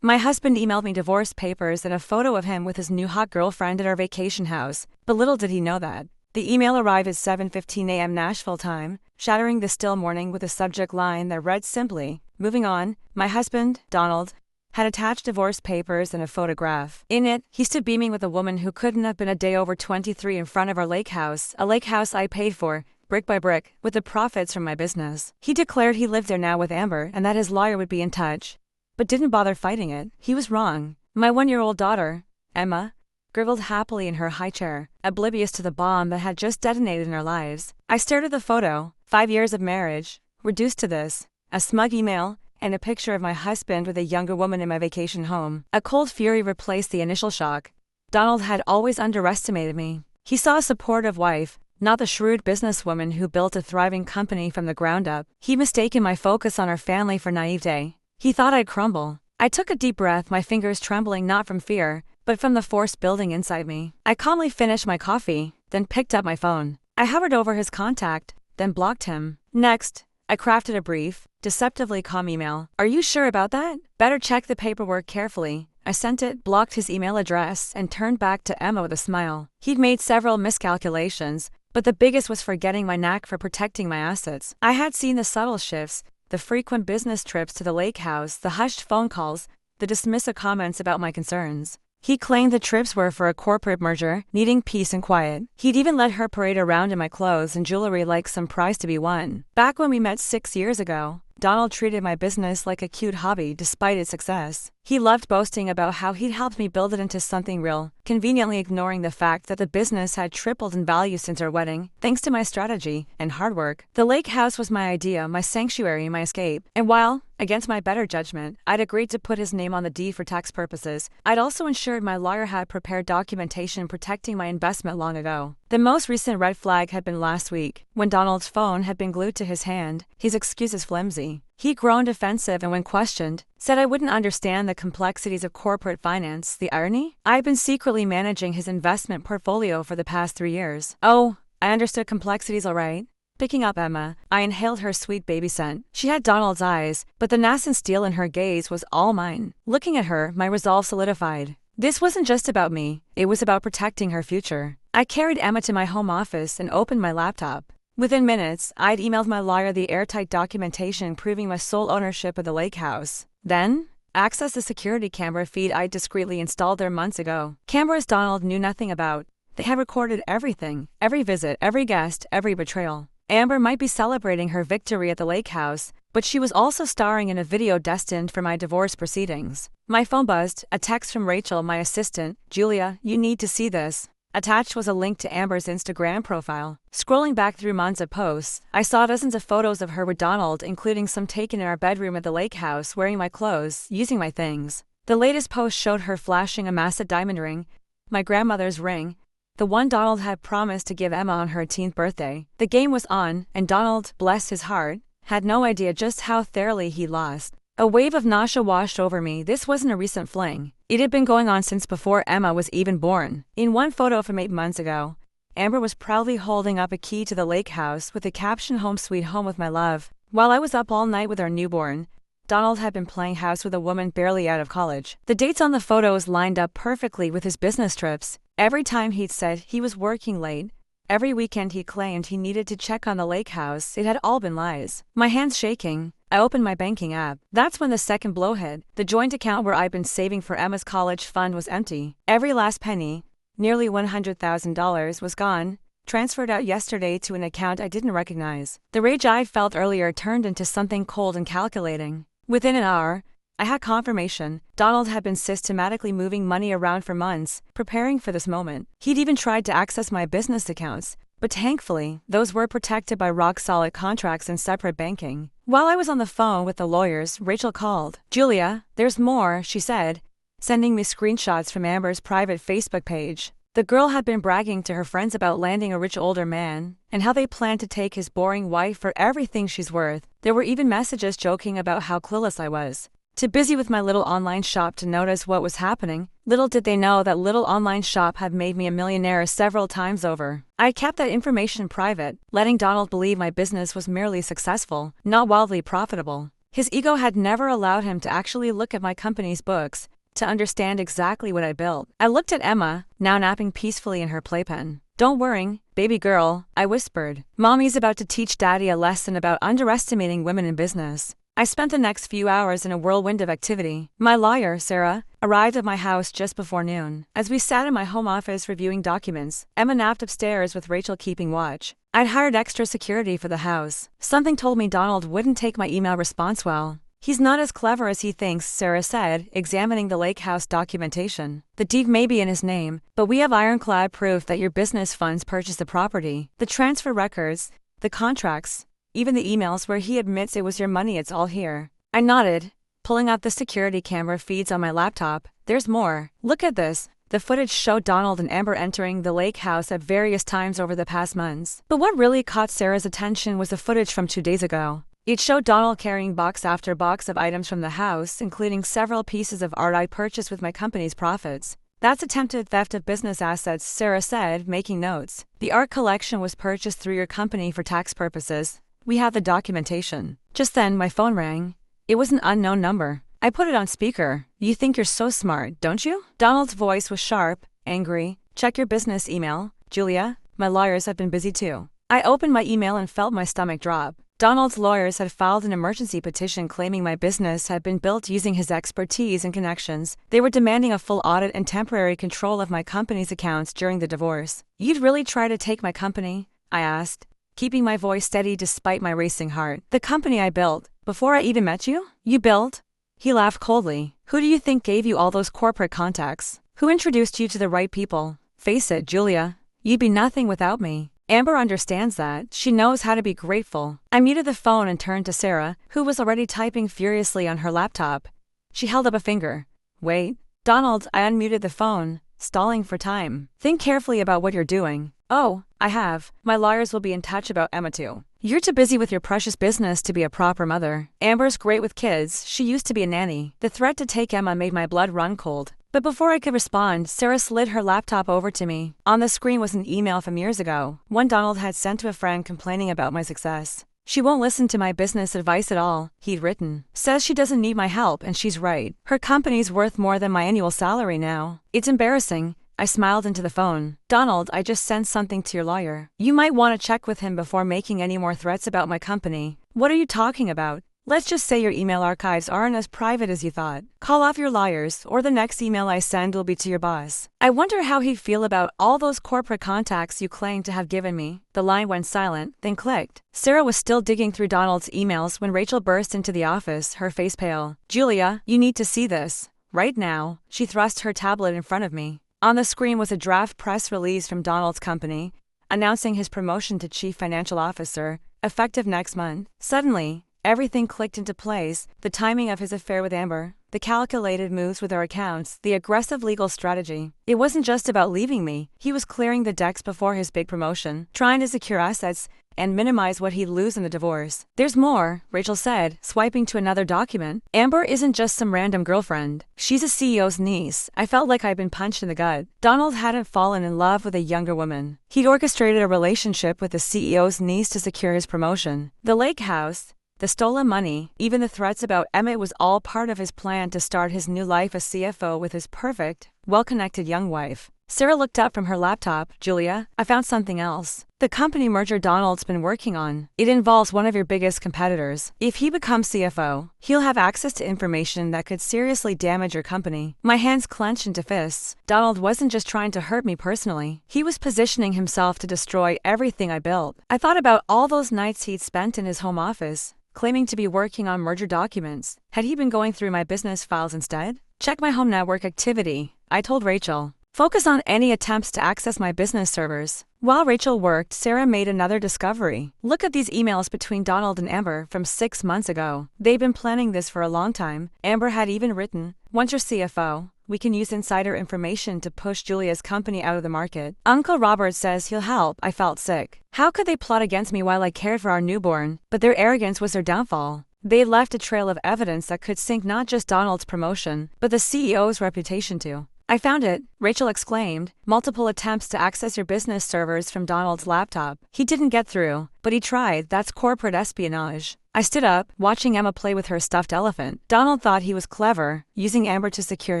My husband emailed me divorce papers and a photo of him with his new hot girlfriend at our vacation house, but little did he know that. The email arrived at 7:15 a.m. Nashville time, shattering the still morning with a subject line that read simply, "Moving on, my husband, Donald," had attached divorce papers and a photograph. In it, he stood beaming with a woman who couldn't have been a day over 23 in front of our lake house, a lake house I paid for, brick by brick, with the profits from my business. He declared he lived there now with Amber and that his lawyer would be in touch, but didn't bother fighting it. He was wrong. My 1-year-old daughter, Emma, gurgled happily in her high chair, oblivious to the bomb that had just detonated in our lives. I stared at the photo, 5 years of marriage, reduced to this, a smug email, and a picture of my husband with a younger woman in my vacation home. A cold fury replaced the initial shock. Donald had always underestimated me. He saw a supportive wife, not the shrewd businesswoman who built a thriving company from the ground up. He mistaken my focus on our family for naivete. He thought I'd crumble. I took a deep breath, my fingers trembling not from fear, but from the force building inside me. I calmly finished my coffee, then picked up my phone. I hovered over his contact, then blocked him. Next, I crafted a brief, deceptively calm email. "Are you sure about that? Better check the paperwork carefully." I sent it, blocked his email address, and turned back to Emma with a smile. He'd made several miscalculations, but the biggest was forgetting my knack for protecting my assets. I had seen the subtle shifts, the frequent business trips to the lake house, the hushed phone calls, the dismissive comments about my concerns. He claimed the trips were for a corporate merger, needing peace and quiet. He'd even let her parade around in my clothes and jewelry like some prize to be won. Back when we met 6 years ago, Donald treated my business like a cute hobby despite its success. He loved boasting about how he'd helped me build it into something real, conveniently ignoring the fact that the business had tripled in value since our wedding, thanks to my strategy and hard work. The lake house was my idea, my sanctuary, my escape. And while, against my better judgment, I'd agreed to put his name on the deed for tax purposes, I'd also ensured my lawyer had prepared documentation protecting my investment long ago. The most recent red flag had been last week, when Donald's phone had been glued to his hand, his excuses flimsy. He groaned defensive and when questioned, said I wouldn't understand the complexities of corporate finance. The irony? I've been secretly managing his investment portfolio for the past 3 years. Oh, I understood complexities all right. Picking up Emma, I inhaled her sweet baby scent. She had Donald's eyes, but the nascent steel in her gaze was all mine. Looking at her, my resolve solidified. This wasn't just about me, it was about protecting her future. I carried Emma to my home office and opened my laptop. Within minutes, I'd emailed my lawyer the airtight documentation proving my sole ownership of the lake house. Then, access the security camera feed I'd discreetly installed there months ago. Cameras Donald knew nothing about. They had recorded everything, every visit, every guest, every betrayal. Amber might be celebrating her victory at the lake house, but she was also starring in a video destined for my divorce proceedings. My phone buzzed, a text from Rachel, my assistant. "Julia, you need to see this." Attached was a link to Amber's Instagram profile. Scrolling back through months of posts, I saw dozens of photos of her with Donald, including some taken in our bedroom at the lake house, wearing my clothes, using my things. The latest post showed her flashing a massive diamond ring, my grandmother's ring, the one Donald had promised to give Emma on her 18th birthday. The game was on, and Donald, bless his heart, had no idea just how thoroughly he lost. A wave of nausea washed over me. This wasn't a recent fling. It had been going on since before Emma was even born. In one photo from 8 months ago, Amber was proudly holding up a key to the lake house with the caption "Home Sweet Home with my love." While I was up all night with our newborn, Donald had been playing house with a woman barely out of college. The dates on the photos lined up perfectly with his business trips. Every time he'd said he was working late, every weekend he claimed he needed to check on the lake house, it had all been lies. My hands shaking, I opened my banking app. That's when the second blow hit. The joint account where I'd been saving for Emma's college fund was empty. Every last penny, nearly $100,000, was gone, transferred out yesterday to an account I didn't recognize. The rage I felt earlier turned into something cold and calculating. Within an hour, I had confirmation. Donald had been systematically moving money around for months, preparing for this moment. He'd even tried to access my business accounts, but thankfully, those were protected by rock-solid contracts and separate banking. While I was on the phone with the lawyers, Rachel called. "Julia, there's more," she said, sending me screenshots from Amber's private Facebook page. The girl had been bragging to her friends about landing a rich older man, and how they planned to take his boring wife for everything she's worth. There were even messages joking about how clueless I was. Too busy with my little online shop to notice what was happening, little did they know that little online shop had made me a millionaire several times over. I kept that information private, letting Donald believe my business was merely successful, not wildly profitable. His ego had never allowed him to actually look at my company's books to understand exactly what I built. I looked at Emma, now napping peacefully in her playpen. "Don't worry, baby girl," I whispered. "Mommy's about to teach Daddy a lesson about underestimating women in business." I spent the next few hours in a whirlwind of activity. My lawyer, Sarah, arrived at my house just before noon. As we sat in my home office reviewing documents, Emma napped upstairs with Rachel keeping watch. I'd hired extra security for the house. Something told me Donald wouldn't take my email response well. "He's not as clever as he thinks," Sarah said, examining the lake house documentation. "The deed may be in his name, but we have ironclad proof that your business funds purchased the property. The transfer records, the contracts, even the emails where he admits it was your money, it's all here." I nodded, pulling out the security camera feeds on my laptop. "There's more. Look at this." The footage showed Donald and Amber entering the lake house at various times over the past months. But what really caught Sarah's attention was the footage from 2 days ago. It showed Donald carrying box after box of items from the house, including several pieces of art I purchased with my company's profits. "That's attempted theft of business assets," Sarah said, making notes. "The art collection was purchased through your company for tax purposes. We have the documentation." Just then, my phone rang. It was an unknown number. I put it on speaker. "You think you're so smart, don't you?" Donald's voice was sharp, angry. "Check your business email, Julia. My lawyers have been busy too." I opened my email and felt my stomach drop. Donald's lawyers had filed an emergency petition claiming my business had been built using his expertise and connections. They were demanding a full audit and temporary control of my company's accounts during the divorce. "You'd really try to take my company?" I asked, keeping my voice steady despite my racing heart. "The company I built, before I even met you?" "You built?" He laughed coldly. "Who do you think gave you all those corporate contacts? Who introduced you to the right people? Face it, Julia, you'd be nothing without me. Amber understands that. She knows how to be grateful." I muted the phone and turned to Sarah, who was already typing furiously on her laptop. She held up a finger. "Wait." "Donald," I unmuted the phone, stalling for time. "Think carefully about what you're doing." "Oh, I have. My lawyers will be in touch about Emma too. You're too busy with your precious business to be a proper mother. Amber's great with kids, she used to be a nanny." The threat to take Emma made my blood run cold. But before I could respond, Sarah slid her laptop over to me. On the screen was an email from years ago, one Donald had sent to a friend complaining about my success. "She won't listen to my business advice at all," he'd written. "Says she doesn't need my help, and she's right. Her company's worth more than my annual salary now. It's embarrassing." I smiled into the phone. "Donald, I just sent something to your lawyer. You might want to check with him before making any more threats about my company." "What are you talking about? Let's just say your email archives aren't as private as you thought. Call off your lawyers, or the next email I send will be to your boss." I wonder how he'd feel about all those corporate contacts you claim to have given me. The line went silent, then clicked. Sarah was still digging through Donald's emails when Rachel burst into the office, her face pale. "Julia, you need to see this. Right now." She thrust her tablet in front of me. On the screen was a draft press release from Donald's company, announcing his promotion to Chief Financial Officer, effective next month. Suddenly, everything clicked into place: the timing of his affair with Amber, the calculated moves with our accounts, the aggressive legal strategy. It wasn't just about leaving me. He was clearing the decks before his big promotion, trying to secure assets and minimize what he'd lose in the divorce. "There's more," Rachel said, swiping to another document. "Amber isn't just some random girlfriend. She's a CEO's niece." I felt like I'd been punched in the gut. Donald hadn't fallen in love with a younger woman. He'd orchestrated a relationship with the CEO's niece to secure his promotion. The lake house, the stolen money, even the threats about Emmett was all part of his plan to start his new life as CFO with his perfect, well-connected young wife. Sarah looked up from her laptop. "Julia, I found something else. The company merger Donald's been working on. It involves one of your biggest competitors. If he becomes CFO, he'll have access to information that could seriously damage your company." My hands clenched into fists. Donald wasn't just trying to hurt me personally. He was positioning himself to destroy everything I built. I thought about all those nights he'd spent in his home office, claiming to be working on merger documents. Had he been going through my business files instead? "Check my home network activity," I told Rachel. "Focus on any attempts to access my business servers." While Rachel worked, Sarah made another discovery. "Look at these emails between Donald and Amber from 6 months ago. They've been planning this for a long time." Amber had even written, "Once you're CFO, we can use insider information to push Julia's company out of the market. Uncle Robert says he'll help." I felt sick. How could they plot against me while I cared for our newborn? But their arrogance was their downfall. They left a trail of evidence that could sink not just Donald's promotion, but the CEO's reputation too. I found it, Rachel exclaimed. Multiple attempts to access your business servers from Donald's laptop. He didn't get through, but he tried. That's corporate espionage. I stood up, watching Emma play with her stuffed elephant. Donald thought he was clever, using Amber to secure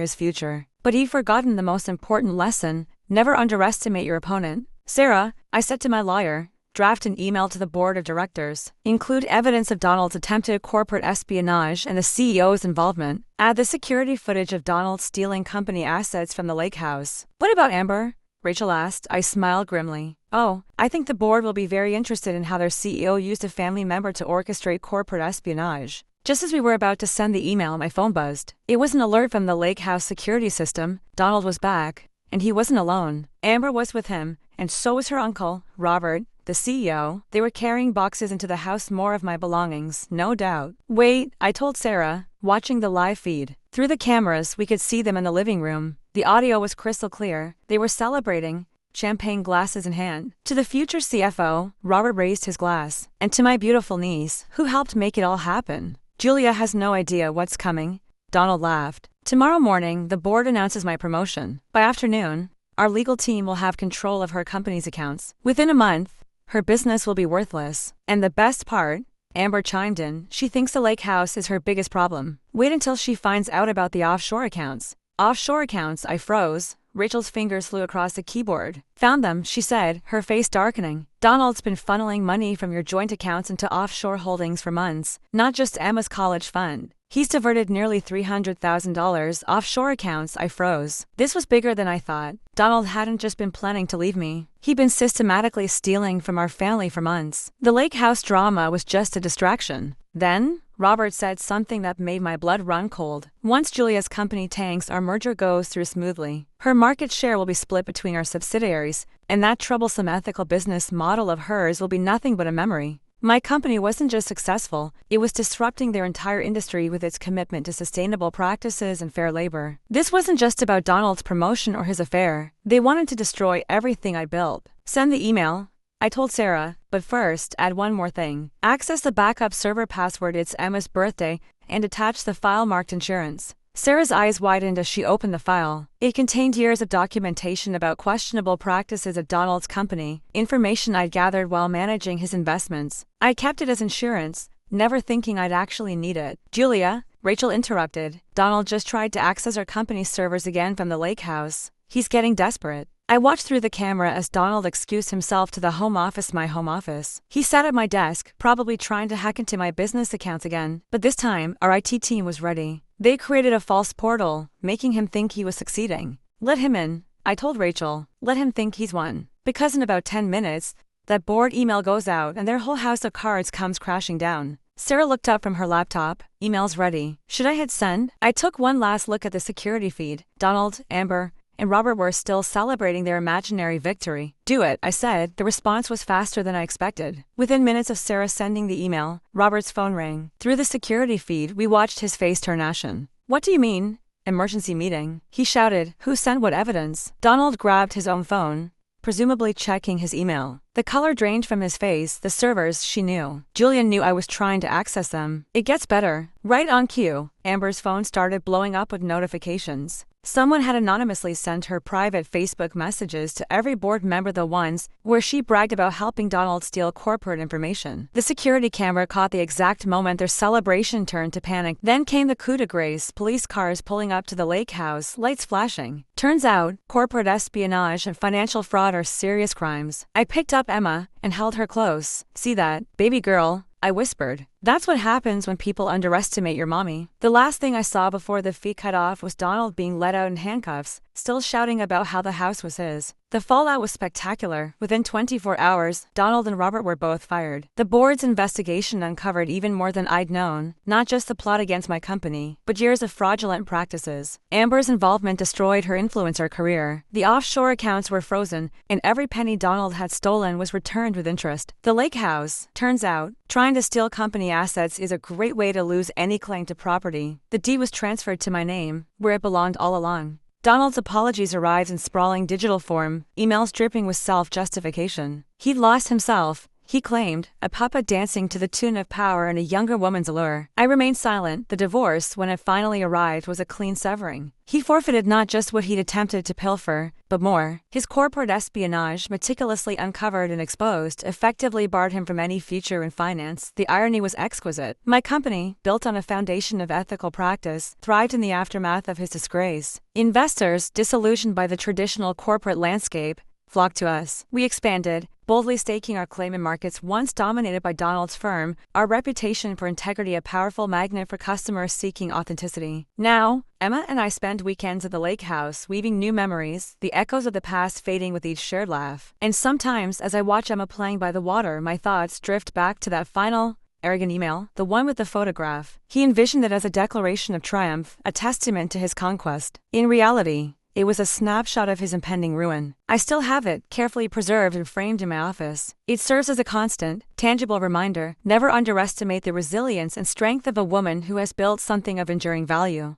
his future. But he'd forgotten the most important lesson: never underestimate your opponent. Sarah, I said to my lawyer, draft an email to the board of directors. Include evidence of Donald's attempted corporate espionage and the CEO's involvement. Add the security footage of Donald stealing company assets from the lake house. What about Amber? Rachel asked. I smiled grimly. Oh, I think the board will be very interested in how their CEO used a family member to orchestrate corporate espionage. Just as we were about to send the email, my phone buzzed. It was an alert from the lake house security system. Donald was back, and he wasn't alone. Amber was with him, and so was her uncle, Robert, the CEO. They were carrying boxes into the house, more of my belongings, no doubt. Wait, I told Sarah, watching the live feed. Through the cameras, we could see them in the living room. The audio was crystal clear. They were celebrating, champagne glasses in hand. To the future CFO, Robert raised his glass. And to my beautiful niece, who helped make it all happen. Julia has no idea what's coming. Donald laughed. Tomorrow morning, the board announces my promotion. By afternoon, our legal team will have control of her company's accounts. Within a month, her business will be worthless. And the best part, Amber chimed in, she thinks the lake house is her biggest problem. Wait until she finds out about the offshore accounts. Offshore accounts, I froze. Rachel's fingers flew across the keyboard. Found them, she said, her face darkening. Donald's been funneling money from your joint accounts into offshore holdings for months, not just Emma's college fund. He's diverted nearly $300,000 offshore accounts. I froze. This was bigger than I thought. Donald hadn't just been planning to leave me. He'd been systematically stealing from our family for months. The lake house drama was just a distraction. Then, Robert said something that made my blood run cold. Once Julia's company tanks, our merger goes through smoothly. Her market share will be split between our subsidiaries, and that troublesome ethical business model of hers will be nothing but a memory. My company wasn't just successful, it was disrupting their entire industry with its commitment to sustainable practices and fair labor. This wasn't just about Donald's promotion or his affair. They wanted to destroy everything I built. Send the email, I told Sarah, but first, add one more thing. Access the backup server password, it's Emma's birthday, and attach the file marked insurance. Sarah's eyes widened as she opened the file. It contained years of documentation about questionable practices at Donald's company, information I'd gathered while managing his investments. I kept it as insurance, never thinking I'd actually need it. Julia, Rachel interrupted. Donald just tried to access our company's servers again from the lake house. He's getting desperate. I watched through the camera as Donald excused himself to the home office, my home office. He sat at my desk, probably trying to hack into my business accounts again. But this time, our IT team was ready. They created a false portal, making him think he was succeeding. Let him in, I told Rachel. Let him think he's won. Because in about 10 minutes, that board email goes out and their whole house of cards comes crashing down. Sarah looked up from her laptop. Email's ready. Should I hit send? I took one last look at the security feed. Donald, Amber, and Robert were still celebrating their imaginary victory. Do it, I said. The response was faster than I expected. Within minutes of Sarah sending the email, Robert's phone rang. Through the security feed, we watched his face turn ashen. What do you mean? Emergency meeting. He shouted. Who sent what evidence? Donald grabbed his own phone, presumably checking his email. The color drained from his face. The servers, she knew. Julian knew I was trying to access them. It gets better. Right on cue, Amber's phone started blowing up with notifications. Someone had anonymously sent her private Facebook messages to every board member, the ones where she bragged about helping Donald steal corporate information. The security camera caught the exact moment their celebration turned to panic. Then came the coup de grace, police cars pulling up to the lake house, lights flashing. Turns out, corporate espionage and financial fraud are serious crimes. I picked up Emma and held her close. See that, baby girl? I whispered. That's what happens when people underestimate your mommy. The last thing I saw before the feed cut off was Donald being let out in handcuffs, still shouting about how the house was his. The fallout was spectacular. Within 24 hours, Donald and Robert were both fired. The board's investigation uncovered even more than I'd known, not just the plot against my company, but years of fraudulent practices. Amber's involvement destroyed her influencer career. The offshore accounts were frozen, and every penny Donald had stolen was returned with interest. The lake house, turns out, trying to steal company assets is a great way to lose any claim to property. The deed was transferred to my name, where it belonged all along. Donald's apologies arrived in sprawling digital form, emails dripping with self-justification. He'd lost himself, he claimed, a puppet dancing to the tune of power and a younger woman's allure. I remained silent. The divorce, when it finally arrived, was a clean severing. He forfeited not just what he'd attempted to pilfer, but more. His corporate espionage, meticulously uncovered and exposed, effectively barred him from any future in finance. The irony was exquisite. My company, built on a foundation of ethical practice, thrived in the aftermath of his disgrace. Investors, disillusioned by the traditional corporate landscape, flocked to us. We expanded, boldly staking our claim in markets once dominated by Donald's firm, our reputation for integrity a powerful magnet for customers seeking authenticity. Now, Emma and I spend weekends at the lake house weaving new memories, the echoes of the past fading with each shared laugh. And sometimes, as I watch Emma playing by the water, my thoughts drift back to that final, arrogant email, the one with the photograph. He envisioned it as a declaration of triumph, a testament to his conquest. In reality, it was a snapshot of his impending ruin. I still have it, carefully preserved and framed in my office. It serves as a constant, tangible reminder: never underestimate the resilience and strength of a woman who has built something of enduring value.